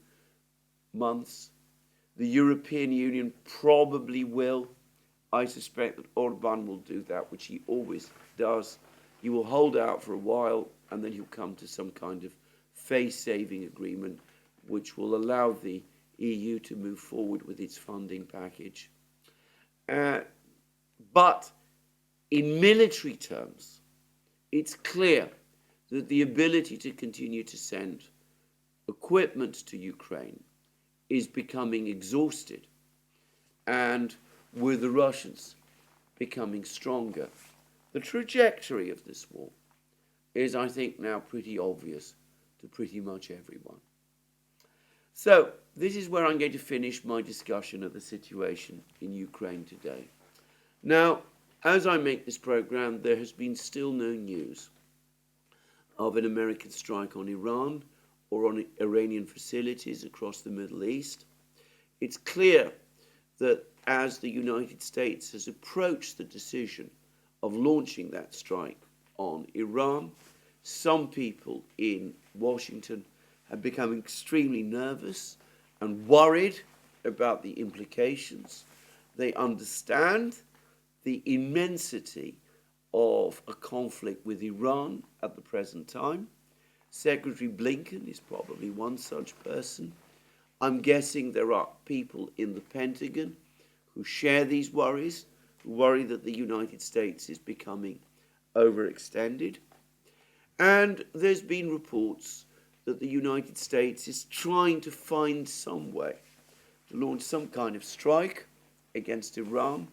months. The European Union probably will. I suspect that Orban will do that, which he always does. He will hold out for a while and then he'll come to some kind of face-saving agreement which will allow the EU to move forward with its funding package. But in military terms, it's clear that the ability to continue to send equipment to Ukraine is becoming exhausted, and with the Russians becoming stronger, the trajectory of this war is, I think, now pretty obvious to pretty much everyone. So this is where I'm going to finish my discussion of the situation in Ukraine today. Now, as I make this program, there has been still no news of an American strike on Iran or on Iranian facilities across the Middle East. It's clear that as the United States has approached the decision of launching that strike on Iran, some people in Washington have become extremely nervous and worried about the implications. They understand the immensity of a conflict with Iran at the present time. Secretary Blinken is probably one such person. I'm guessing there are people in the Pentagon who share these worries, who worry that the United States is becoming overextended. And there's been reports that the United States is trying to find some way to launch some kind of strike against Iran,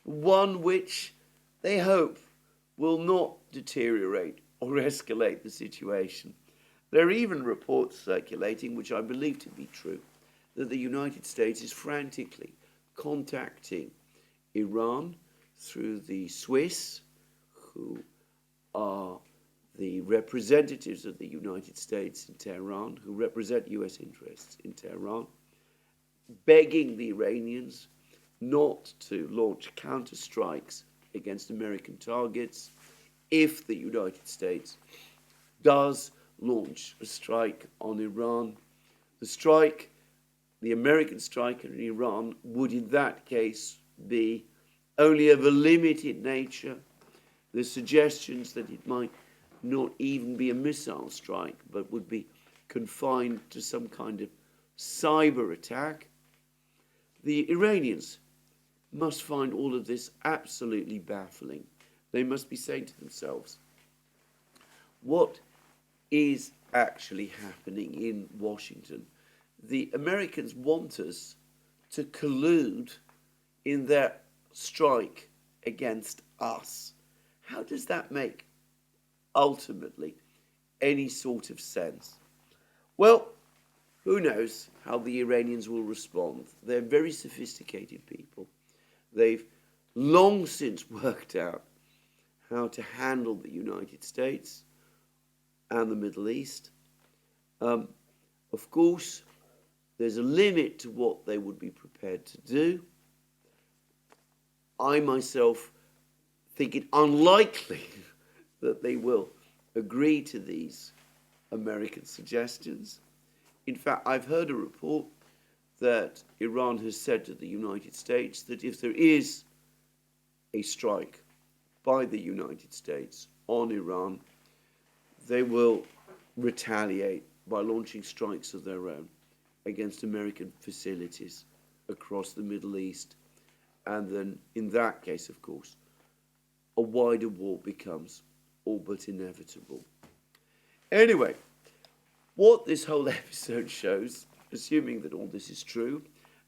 one which they hope will not deteriorate or escalate the situation. There are even reports circulating, which I believe to be true, that the United States is frantically contacting Iran through the Swiss, who are the representatives of the United States in Tehran, who represent US interests in Tehran, begging the Iranians not to launch counter-strikes against American targets if the United States does launch a strike on Iran. The American strike on Iran would in that case be only of a limited nature. The suggestions that it might not even be a missile strike, but would be confined to some kind of cyber attack. The Iranians must find all of this absolutely baffling. They must be saying to themselves, what is actually happening in Washington. The Americans want us to collude in their strike against us. How does that make, ultimately, any sort of sense? Well, who knows how the Iranians will respond. They're very sophisticated people. They've long since worked out how to handle the United States and the Middle East. Of course, there's a limit to what they would be prepared to do. I myself think it unlikely that they will agree to these American suggestions. In fact, I've heard a report that Iran has said to the United States that if there is a strike by the United States on Iran, they will retaliate by launching strikes of their own against American facilities across the Middle East. And then, in that case, of course, a wider war becomes all but inevitable. Anyway, what this whole episode shows, assuming that all this is true,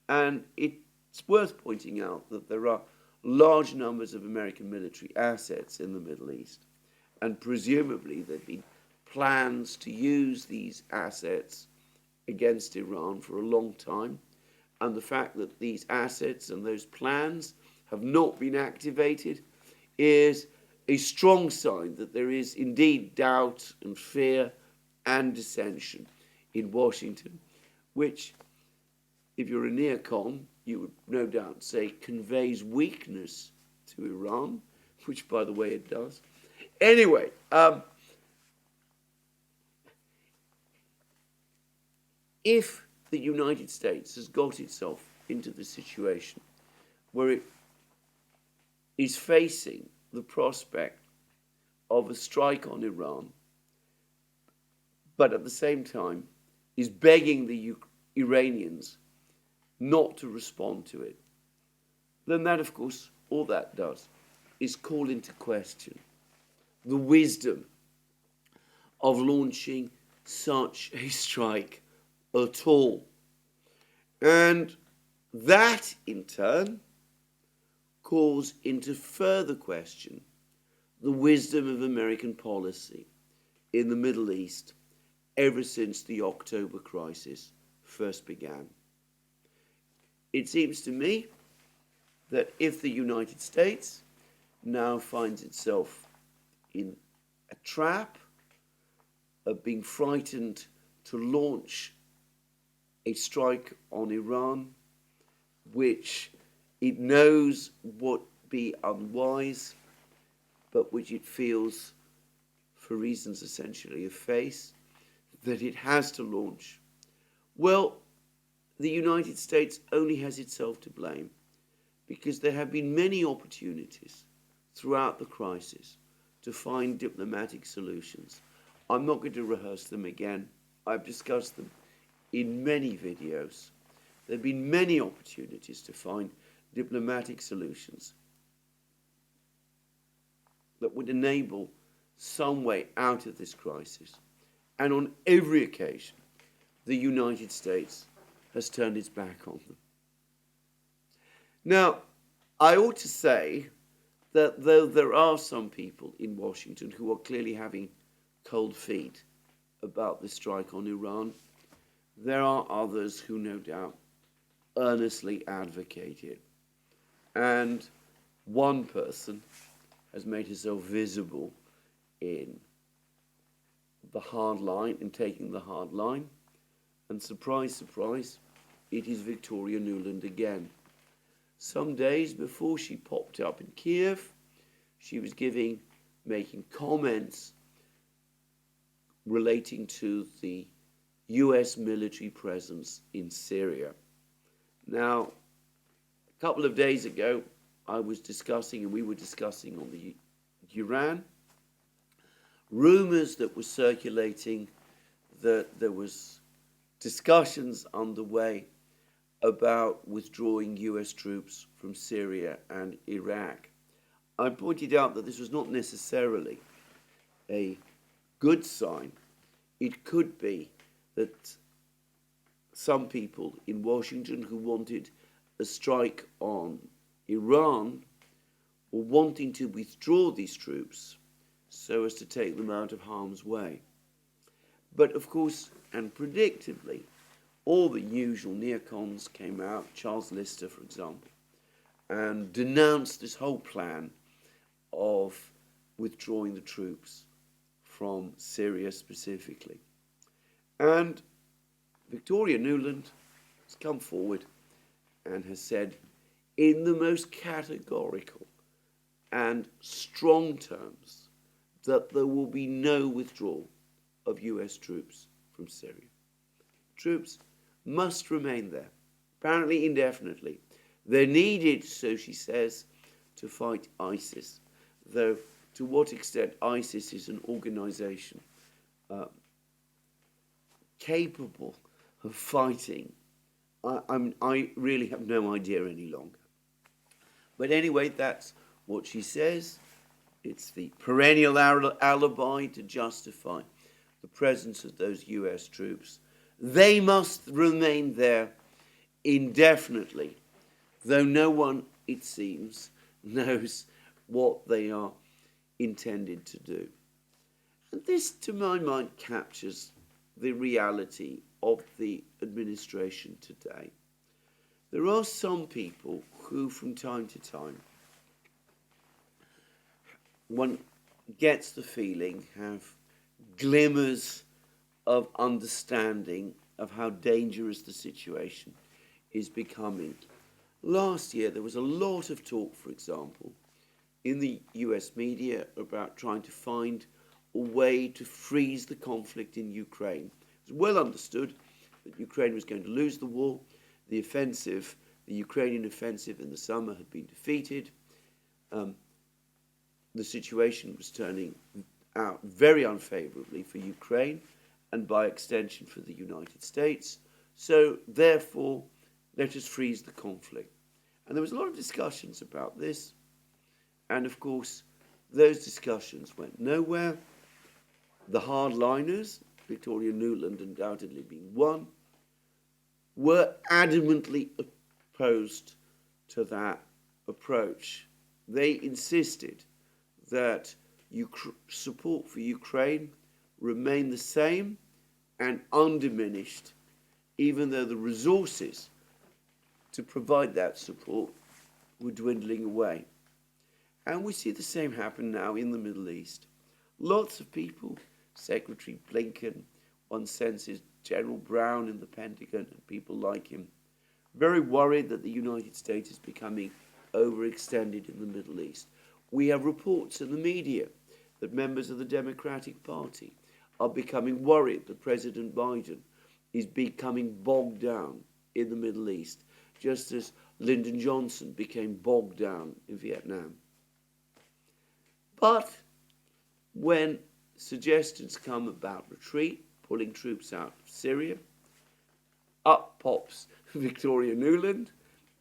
and it's worth pointing out that there are large numbers of American military assets in the Middle East, and presumably there have been plans to use these assets against Iran for a long time, and the fact that these assets and those plans have not been activated is a strong sign that there is indeed doubt and fear and dissension in Washington, which, if you're a neocon, you would no doubt say conveys weakness to Iran, which, by the way, it does. Anyway, if the United States has got itself into the situation where it is facing the prospect of a strike on Iran, but at the same time is begging the Iranians not to respond to it, then that, of course, all that does is call into question the wisdom of launching such a strike at all. And that, in turn, calls into further question the wisdom of American policy in the Middle East ever since the October crisis first began. It seems to me that if the United States now finds itself in a trap of being frightened to launch a strike on Iran, which it knows would be unwise, but which it feels, for reasons essentially of faith, that it has to launch, well, the United States only has itself to blame, because there have been many opportunities throughout the crisis to find diplomatic solutions. I'm not going to rehearse them again. I've discussed them in many videos. There have been many opportunities to find diplomatic solutions that would enable some way out of this crisis. And on every occasion, the United States has turned its back on them. Now, I ought to say that though there are some people in Washington who are clearly having cold feet about the strike on Iran, there are others who no doubt earnestly advocate it. And one person has made herself visible in the hard line, in taking the hard line. And surprise, surprise, it is Victoria Nuland again. Some days before she popped up in Kiev, she was making comments relating to the US military presence in Syria. Now, a couple of days ago, we were discussing on the Duran, rumors that were circulating that there was discussions underway about withdrawing US troops from Syria and Iraq. I pointed out that this was not necessarily a good sign it could be that some people in Washington who wanted a strike on Iran were wanting to withdraw these troops so as to take them out of harm's way. But of course, and predictably, all the usual neocons came out, Charles Lister, for example, and denounced this whole plan of withdrawing the troops from Syria specifically. And Victoria Nuland has come forward and has said in the most categorical and strong terms that there will be no withdrawal of US troops from Syria. Troops must remain there, apparently indefinitely. They're needed, so she says, to fight ISIS, though to what extent ISIS is an organization capable of fighting, I really have no idea any longer. But anyway, that's what she says. It's the perennial alibi to justify the presence of those US troops. They must remain there indefinitely, though no one, it seems, knows what they are intended to do. And this, to my mind, captures the reality of the administration today. There are some people who, from time to time, one gets the feeling, have glimmers of understanding of how dangerous the situation is becoming. Last year, there was a lot of talk, for example, in the US media about trying to find a way to freeze the conflict in Ukraine. It was well understood that Ukraine was going to lose the war. The Ukrainian offensive in the summer had been defeated. The situation was turning out very unfavorably for Ukraine and by extension for the United States. So therefore, let us freeze the conflict. And there was a lot of discussions about this. And of course, those discussions went nowhere. The hardliners, Victoria Nuland undoubtedly being one, were adamantly opposed to that approach. They insisted that support for Ukraine remain the same and undiminished, even though the resources to provide that support were dwindling away. And we see the same happen now in the Middle East. Lots of people, Secretary Blinken, one senses General Brown in the Pentagon and people like him, very worried that the United States is becoming overextended in the Middle East. We have reports in the media that members of the Democratic Party are becoming worried that President Biden is becoming bogged down in the Middle East, just as Lyndon Johnson became bogged down in Vietnam. But when suggestions come about retreat, pulling troops out of Syria, up pops Victoria Nuland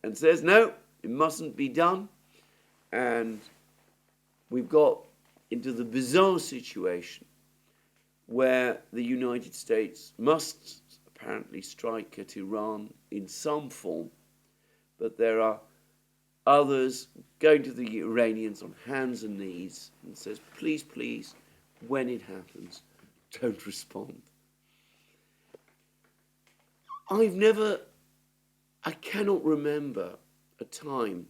and says, no, it mustn't be done. And we've got into the bizarre situation where the United States must apparently strike at Iran in some form, but there are others going to the Iranians on hands and knees and says, please, please, when it happens, don't respond. I cannot remember a time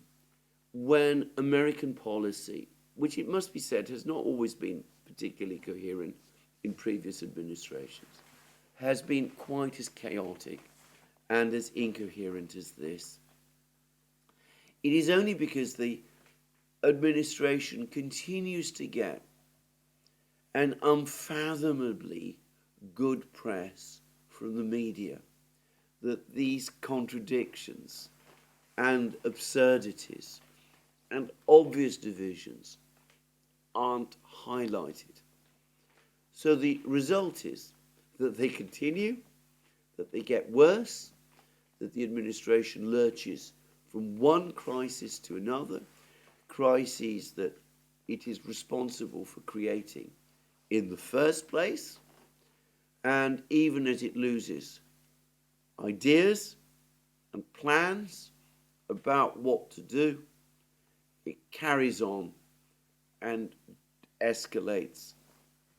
when American policy, which it must be said has not always been particularly coherent in previous administrations, has been quite as chaotic and as incoherent as this. It is only because the administration continues to get an unfathomably good press from the media that these contradictions and absurdities and obvious divisions aren't highlighted. So the result is that they continue, that they get worse, that the administration lurches from one crisis to another, crises that it is responsible for creating in the first place, And even as it loses ideas and plans about what to do, it carries on and escalates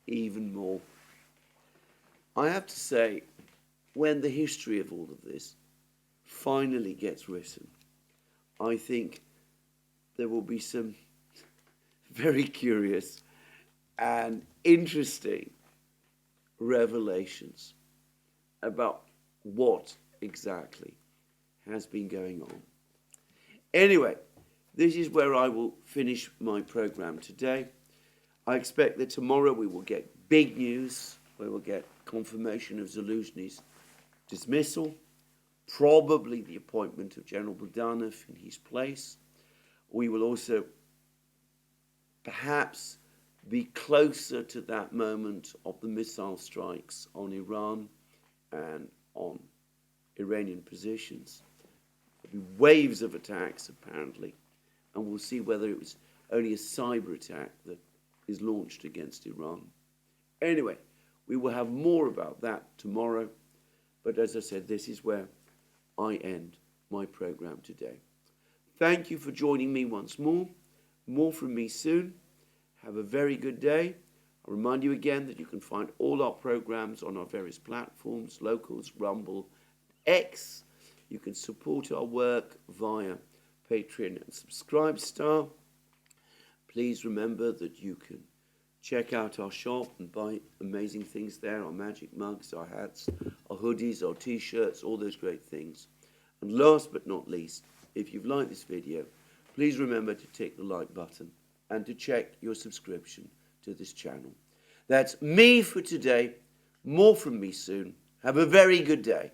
even more. I have to say, when the history of all of this finally gets written, I think there will be some very curious and interesting revelations about what exactly has been going on. Anyway, this is where I will finish my program today. I expect that tomorrow we will get big news. We will get confirmation of Zaluzhny's dismissal, probably the appointment of General Budanov in his place. We will also perhaps be closer to that moment of the missile strikes on Iran and on Iranian positions. There'll be waves of attacks, apparently, and we'll see whether it was only a cyber attack that is launched against Iran. Anyway, we will have more about that tomorrow, but as I said, this is where I end my program today. Thank you for joining me once more. More from me soon. Have a very good day. I'll remind you again that you can find all our programs on our various platforms, Locals, Rumble, X. You can support our work via Patreon and Subscribestar. Please remember that you can check out our shop and buy amazing things there, our magic mugs, our hats, our hoodies, our t-shirts, all those great things. And last but not least, if you've liked this video, please remember to tick the like button and to check your subscription to this channel. That's me for today. More from me soon. Have a very good day.